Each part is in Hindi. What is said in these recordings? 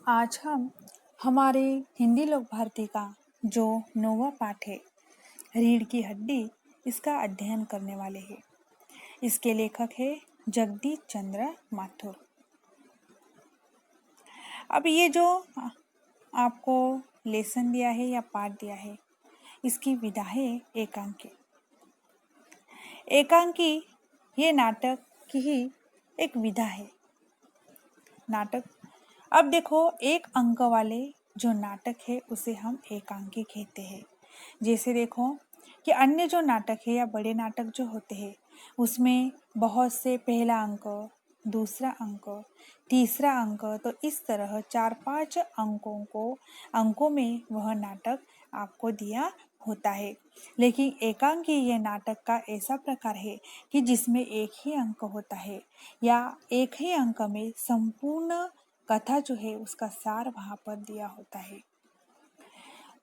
आज हम हमारे हिंदी लोक भारती का जो नौवां पाठ है रीढ़ की हड्डी इसका अध्ययन करने वाले हैं। इसके लेखक है जगदीश चंद्र माथुर। अब ये जो आपको लेसन दिया है या पाठ दिया है इसकी विधा है एकांकी। एकांकी ये नाटक की ही एक विधा है। नाटक अब देखो एक अंक वाले जो नाटक है उसे हम एकांकी कहते हैं। जैसे देखो कि अन्य जो नाटक है या बड़े नाटक जो होते हैं उसमें बहुत से पहला अंक, दूसरा अंक, तीसरा अंक, तो इस तरह 4-5 अंकों में वह नाटक आपको दिया होता है। लेकिन एकांकी ये नाटक का ऐसा प्रकार है कि जिसमें एक ही अंक होता है या एक ही अंक में संपूर्ण कथा जो है उसका सार वहाँ पर दिया होता है।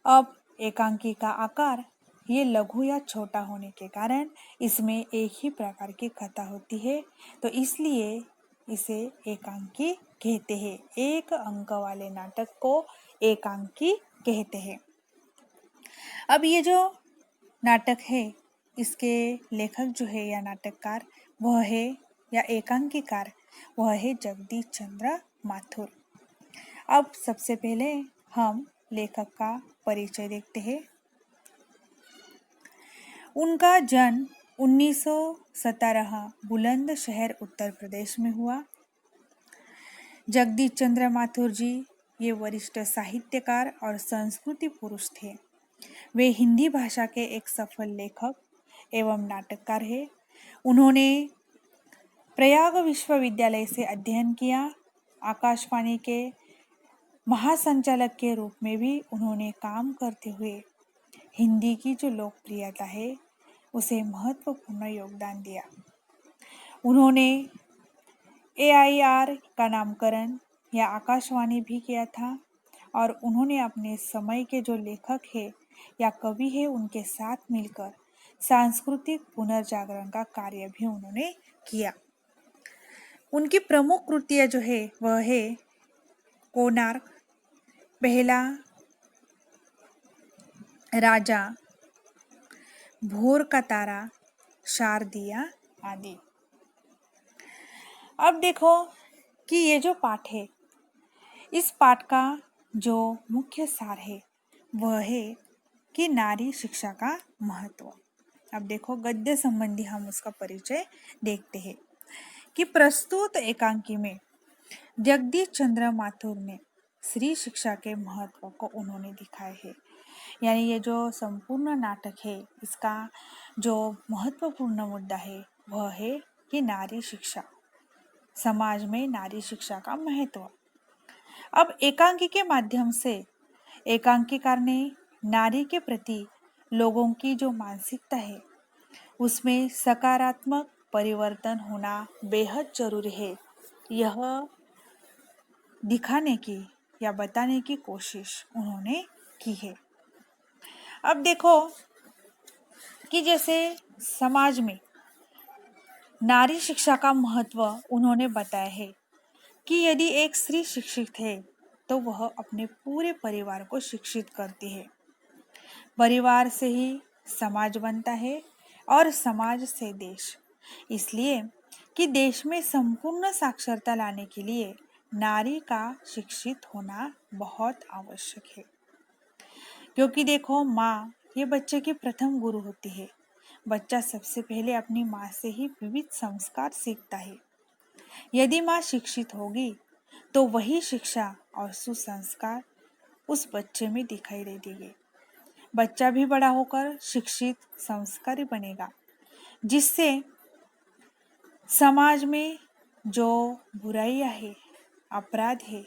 अब एकांकी का आकार ये लघु या छोटा होने के कारण इसमें एक ही प्रकार की कथा होती है, तो इसलिए इसे एकांकी कहते हैं। एक अंक वाले नाटक को एकांकी कहते हैं। अब ये जो नाटक है इसके लेखक जो है या नाटककार वह है या एकांकीकार वह है जगदीश चंद्र माथुर। अब सबसे पहले हम लेखक का परिचय देखते हैं। उनका जन्म 1917 बुलंदशहर उत्तर प्रदेश में हुआ। जगदीश चंद्र माथुर जी ये वरिष्ठ साहित्यकार और संस्कृति पुरुष थे। वे हिंदी भाषा के एक सफल लेखक एवं नाटककार हैं। उन्होंने प्रयाग विश्वविद्यालय से अध्ययन किया। आकाशवाणी के महासंचालक के रूप में भी उन्होंने काम करते हुए हिंदी की जो लोकप्रियता है उसे महत्वपूर्ण योगदान दिया। उन्होंने AIR का नामकरण या आकाशवाणी भी किया था और उन्होंने अपने समय के जो लेखक है या कवि है उनके साथ मिलकर सांस्कृतिक पुनर्जागरण का कार्य भी उन्होंने किया। उनकी प्रमुख कृतियाँ जो है वह है कोणार्क, पहला राजा, भोर का तारा, शारदिया आदि। अब देखो कि ये जो पाठ है इस पाठ का जो मुख्य सार है वह है कि नारी शिक्षा का महत्व। अब देखो गद्य संबंधी हम उसका परिचय देखते हैं कि प्रस्तुत एकांकी में जगदीश चंद्र माथुर ने स्त्री शिक्षा के महत्व को उन्होंने दिखाए है। यानी ये जो संपूर्ण नाटक है इसका जो महत्वपूर्ण मुद्दा है वह है कि नारी शिक्षा, समाज में नारी शिक्षा का महत्व। अब एकांकी के माध्यम से एकांकीकार ने नारी के प्रति लोगों की जो मानसिकता है उसमें सकारात्मक परिवर्तन होना बेहद जरूरी है यह दिखाने की या बताने की कोशिश उन्होंने की है। अब देखो कि जैसे समाज में नारी शिक्षा का महत्व उन्होंने बताया है कि यदि एक स्त्री शिक्षित है तो वह अपने पूरे परिवार को शिक्षित करती है। परिवार से ही समाज बनता है और समाज से देश। इसलिए कि देश में संपूर्ण साक्षरता लाने के लिए नारी का शिक्षित होना बहुत आवश्यक है। क्योंकि देखो माँ ये बच्चे की प्रथम गुरु होती है। बच्चा सबसे पहले अपनी माँ से ही विविध संस्कार सीखता है। यदि माँ शिक्षित होगी तो वही शिक्षा और सुसंस्कार उस बच्चे में दिखाई दे देंगे। बच्चा भी बड़ा होकर शिक्षित संस्कारी बनेगा जिससे समाज में जो बुराइयां है, अपराध है,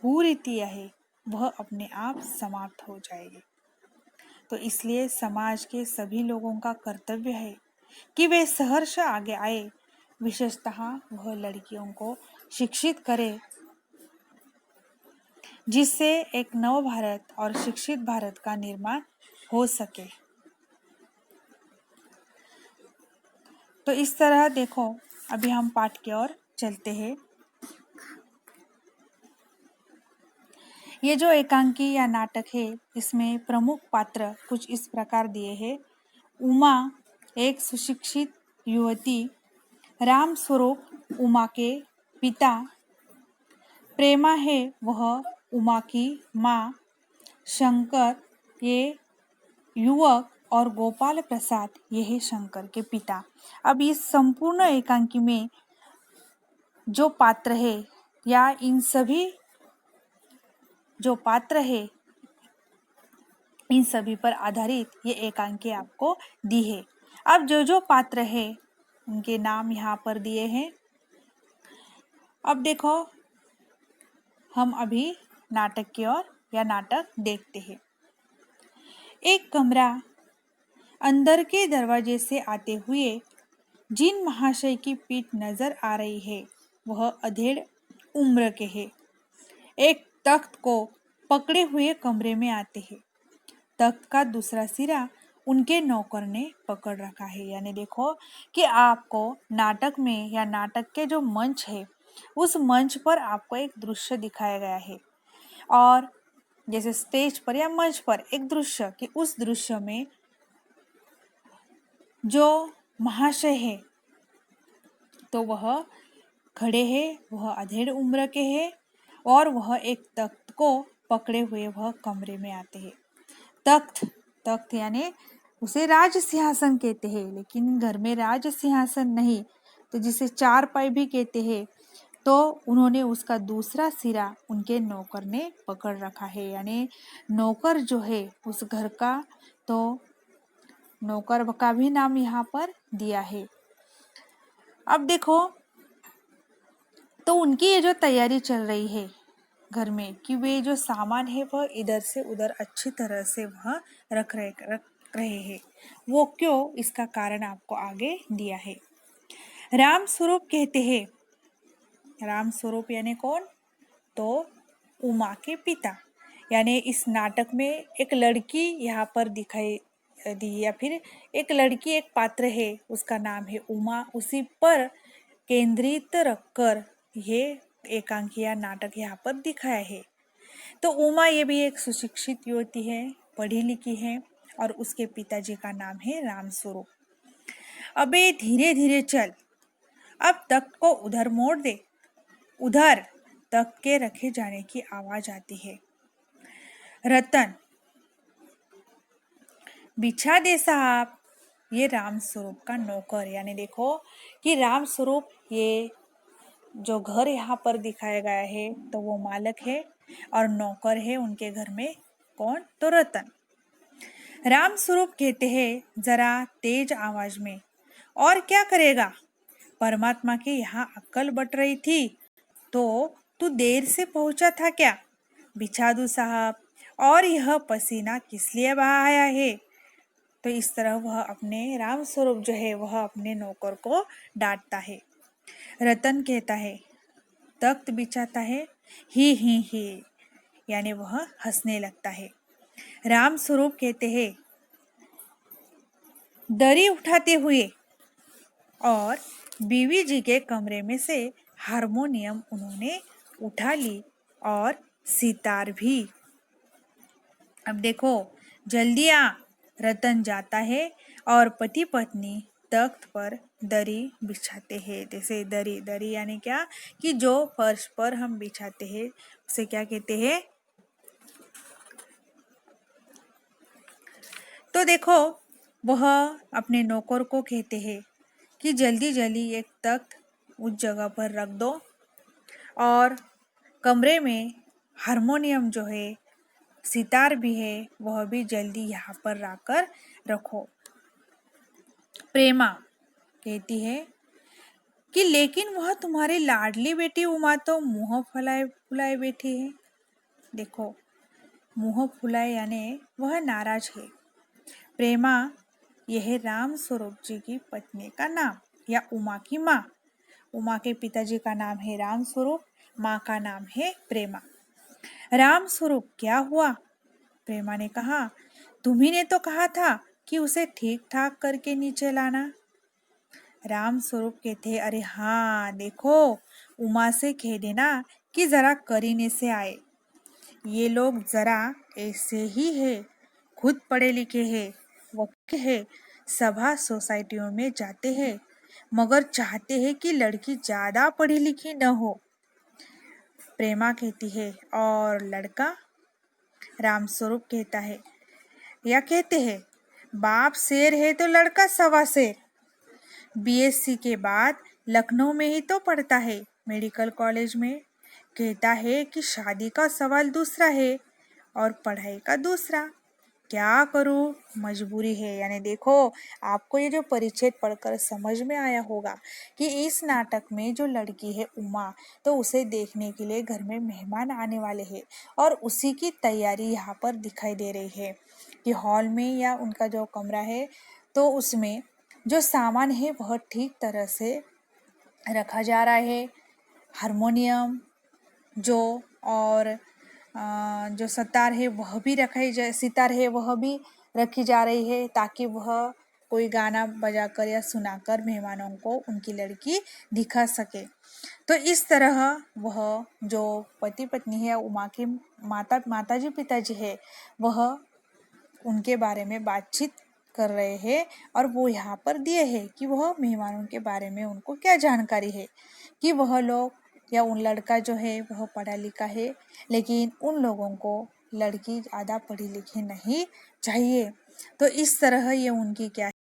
कुरीतियां है वह अपने आप समाप्त हो जाएगी। तो इसलिए समाज के सभी लोगों का कर्तव्य है कि वे सहर्ष आगे आए, विशेषतः वह लड़कियों को शिक्षित करे जिससे एक नव भारत और शिक्षित भारत का निर्माण हो सके। तो इस तरह देखो अभी हम पाठ की ओर चलते हैं। ये जो एकांकी या नाटक है इसमें प्रमुख पात्र कुछ इस प्रकार दिए हैं। उमा एक सुशिक्षित युवती, राम स्वरूप उमा के पिता, प्रेमा है वह उमा की माँ, शंकर ये युवक और गोपाल प्रसाद ये है शंकर के पिता। अब इस संपूर्ण एकांकी में जो पात्र है या इन सभी जो पात्र है इन सभी पर आधारित ये एकांकी आपको दी है। अब जो पात्र है उनके नाम यहाँ पर दिए हैं। अब देखो हम अभी नाटक की ओर या नाटक देखते हैं। एक कमरा, अंदर के दरवाजे से आते हुए जिन महाशय की पीठ नजर आ रही है वह अधेड़ उम्र के हैं। एक तख्त को पकड़े हुए कमरे में आते हैं। तख्त का दूसरा सिरा उनके नौकर ने पकड़ रखा है। यानी देखो कि आपको नाटक में या नाटक के जो मंच है उस मंच पर आपको एक दृश्य दिखाया गया है, और जैसे स्टेज पर या मंच पर एक दृश्य कि उस दृश्य में जो महाशय है तो वह खड़े हैं, वह अधेड़ उम्र के हैं और वह एक तख्त को पकड़े हुए वह कमरे में आते हैं। तख्त तख्त यानी उसे राज सिंहासन कहते हैं, लेकिन घर में राज सिंहासन नहीं तो जिसे चारपाई भी कहते हैं, तो उन्होंने उसका दूसरा सिरा उनके नौकर ने पकड़ रखा है। यानी नौकर जो है उस घर का, तो नौकर का भी नाम यहाँ पर दिया है। अब देखो तो उनकी ये जो तैयारी चल रही है घर में कि वे जो सामान है वह इधर से उधर अच्छी तरह से वह रख रहे हैं। वो क्यों, इसका कारण आपको आगे दिया है। राम स्वरूप कहते हैं, राम स्वरूप यानी कौन, तो उमा के पिता। यानी इस नाटक में एक लड़की यहाँ पर दिखाई दी, या फिर एक लड़की एक पात्र है उसका नाम है उमा, उसी पर केंद्रित रखकर ये एकांकिया नाटक यहाँ पर दिखाया है। तो उमा ये भी एक सुशिक्षित युवती है, पढ़ी लिखी है, और उसके पिताजी का नाम है राम स्वरूप। अबे धीरे धीरे चल, अब तख्त को उधर मोड़ दे। उधर तख्त के रखे जाने की आवाज आती है। रतन, बिछा दे साहब। ये राम स्वरूप का नौकर, यानी देखो कि राम स्वरूप ये जो घर यहाँ पर दिखाया गया है तो वो मालिक है और नौकर है उनके घर में कौन, तो रतन। राम स्वरूप कहते हैं जरा तेज आवाज में, और क्या करेगा, परमात्मा की यहाँ अक्कल बट रही थी तो तू देर से पहुंचा था क्या। बिछा दूं साहब, और यह पसीना किस लिए बहाया है। तो इस तरह वह अपने राम स्वरूप जो है वह अपने नौकर को डांटता है। रतन कहता है, तख्त बिछाता है, ही यानी वह हंसने लगता है। राम स्वरूप कहते हैं, दरी उठाते हुए, और बीवी जी के कमरे में से हारमोनियम उन्होंने उठा ली और सितार भी। अब देखो जल्दी आ। रतन जाता है और पति पत्नी तख्त पर दरी बिछाते हैं। जैसे दरी दरी यानी क्या, कि जो फर्श पर हम बिछाते हैं उसे क्या कहते हैं। तो देखो वह अपने नौकर को कहते हैं कि जल्दी जल्दी एक तख्त उस जगह पर रख दो, और कमरे में हारमोनियम जो है, सितार भी है, वह भी जल्दी यहाँ पर लाकर रखो। प्रेमा कहती है कि लेकिन वह तुम्हारी लाडली बेटी उमा तो मुंह फुलाए फुलाए बैठी है। देखो मुंह फुलाए यानी वह नाराज है। प्रेमा यह राम स्वरूप जी की पत्नी का नाम या उमा की माँ। उमा के पिताजी का नाम है राम स्वरूप, माँ का नाम है प्रेमा। राम स्वरूप क्या हुआ, प्रेमा ने कहा, तुम्ही ने तो कहा था कि उसे ठीक ठाक करके नीचे लाना। राम स्वरूप कहते, अरे हाँ देखो, उमा से कह देना कि जरा करीने से आए। ये लोग जरा ऐसे ही है, खुद पढ़े लिखे हैं, वकील है, सभा सोसाइटियों में जाते हैं, मगर चाहते हैं कि लड़की ज्यादा पढ़ी लिखी न हो। प्रेमा कहती है। और लड़का? रामस्वरूप कहता है, या कहते हैं, बाप शेर है तो लड़का सवा शेर। बीएससी के बाद लखनऊ में ही तो पढ़ता है, मेडिकल कॉलेज में। कहता है कि शादी का सवाल दूसरा है और पढ़ाई का दूसरा। क्या करूं, मजबूरी है। यानी देखो, आपको ये जो परिच्छेद पढ़कर समझ में आया होगा कि इस नाटक में जो लड़की है उमा, तो उसे देखने के लिए घर में मेहमान आने वाले हैं और उसी की तैयारी यहाँ पर दिखाई दे रही है कि हॉल में या उनका जो कमरा है तो उसमें जो सामान है वह ठीक तरह से रखा जा रहा है। हारमोनियम जो और जो सतार है वह भी सितार है वह भी रखी जा रही है ताकि वह कोई गाना बजाकर या सुनाकर मेहमानों को उनकी लड़की दिखा सके। तो इस तरह वह जो पति पत्नी है उमा के माताजी पिताजी है वह उनके बारे में बातचीत कर रहे हैं और वो यहाँ पर दिए हैं कि वह मेहमानों के बारे में उनको क्या जानकारी है कि वह लोग या उन लड़का जो है वह पढ़ा लिखा है, लेकिन उन लोगों को लड़की ज़्यादा पढ़ी लिखी नहीं चाहिए। तो इस तरह ये उनकी क्या